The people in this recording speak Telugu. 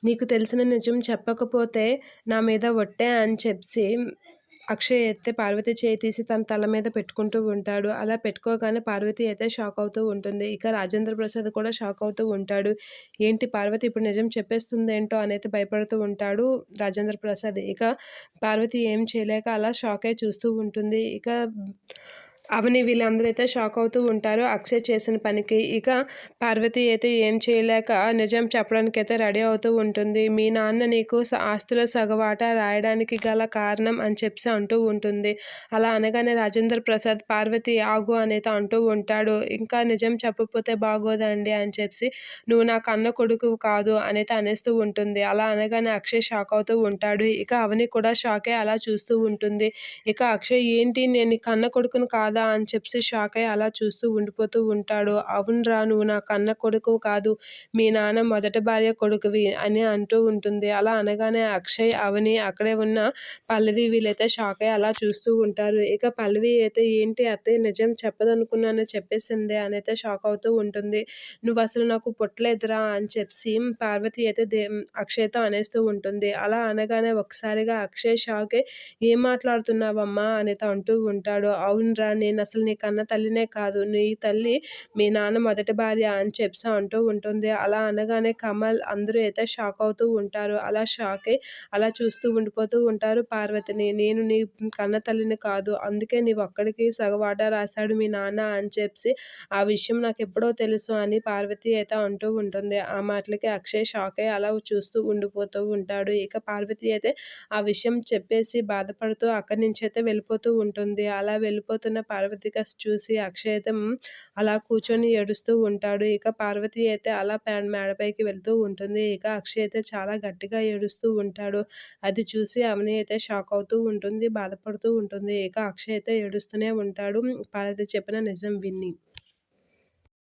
నీకు తెలిసిన నిజం చెప్పకపోతే నా మీద ఒట్టే అని చెప్పి అక్షయ్ అయితే పార్వతి చేయి తీసి తన తల మీద పెట్టుకుంటూ ఉంటాడు. అలా పెట్టుకోగానే పార్వతి అయితే షాక్ అవుతూ ఉంటుంది. ఇక రాజేంద్ర ప్రసాద్ కూడా షాక్ అవుతూ ఉంటాడు. ఏంటి పార్వతి ఇప్పుడు నిజం చెప్పేస్తుందేంటో అనైతే భయపడుతూ ఉంటాడు రాజేంద్ర ప్రసాద్. ఇక పార్వతి ఏం చేయలేక అలా షాక్ అయి చూస్తూ ఉంటుంది. ఇక అవని వీళ్ళందరూ అయితే షాక్ అవుతూ ఉంటారు అక్షయ్ చేసిన పనికి. ఇక పార్వతి అయితే ఏం చేయలేక నిజం చెప్పడానికైతే రెడీ అవుతూ ఉంటుంది. మీ నాన్న నీకు ఆస్తిలో సగవాటా రాయడానికి గల కారణం అని చెప్పి అంటూ ఉంటుంది. అలా అనగానే రాజేంద్ర ప్రసాద్ పార్వతి ఆగు అనేది అంటూ ఉంటాడు. ఇంకా నిజం చెప్పకపోతే బాగోదండి అని చెప్పి నువ్వు నా కన్న కొడుకు కాదు అనేది అనేస్తూ ఉంటుంది. అలా అనగానే అక్షయ్ షాక్ అవుతూ ఉంటాడు. ఇక అవని కూడా షాక్ అయి అలా చూస్తూ ఉంటుంది. ఇక అక్షయ్ ఏంటి నేను నీ కన్న కొడుకును కాదా అని చెప్పి షాక్ అయ్యి అలా చూస్తూ ఉండిపోతూ ఉంటాడు. అవునురా నువ్వు నా కన్న కొడుకు కాదు, మీ నాన్న మొదటి భార్య కొడుకువి అని అంటూ ఉంటుంది. అలా అనగానే అక్షయ్, అవని, అక్కడే ఉన్న పల్లవి వీళ్ళైతే షాక్ అయ్యి అలా చూస్తూ ఉంటారు. ఇక పల్లవి అయితే ఏంటి అత్తయ్య నిజం చెప్పదనుకున్నాను చెప్పేసిందే అని అయితే షాక్ అవుతూ ఉంటుంది. నువ్వు అసలు నాకు పుట్టలేదురా అని చెప్పి పార్వతి అయితే అక్షయ్‌తో అనేస్తూ ఉంటుంది. అలా అనగానే ఒకసారిగా అక్షయ్ షాక్ అయ్యి ఏం మాట్లాడుతున్నావమ్మా అనేది అంటూ ఉంటాడు. అవునురా నేను అసలు నీ కన్న తల్లినే కాదు, నీ తల్లి మీ నాన్న మొదటి భార్య అని చెప్పి అంటూ ఉంటుంది. అలా అనగానే కమల్ అందరూ అయితే షాక్ అవుతూ ఉంటారు. అలా షాక్ అయ్యి అలా చూస్తూ ఉండిపోతూ ఉంటారు పార్వతిని. నేను నీ కన్న తల్లిని కాదు, అందుకే నీవు ఒక్కడికి సగవాటా రాశాడు మీ నాన్న అని చెప్పి ఆ విషయం నాకు ఎప్పుడో తెలుసు అని పార్వతి అయితే అంటూ ఉంటుంది. ఆ మాటలకి అక్షయ్ షాక్ అయ్యి అలా చూస్తూ ఉండిపోతూ ఉంటాడు. ఇక పార్వతి అయితే ఆ విషయం చెప్పేసి బాధపడుతూ అక్కడి నుంచి అయితే వెళ్ళిపోతూ ఉంటుంది. అలా వెళ్ళిపోతున్న పార్వతి చూసి అక్షయ్ అయితే అలా కూర్చొని ఏడుస్తూ ఉంటాడు. ఇక పార్వతి అయితే అలా మేడపైకి వెళ్తూ ఉంటుంది. ఇక అక్షయ్ అయితే చాలా గట్టిగా ఏడుస్తూ ఉంటాడు. అది చూసి అవని అయితే షాక్ అవుతూ ఉంటుంది, బాధపడుతూ ఉంటుంది. ఇక అక్షయ్ అయితే ఏడుస్తూనే ఉంటాడు పార్వతి చెప్పిన నిజం విని.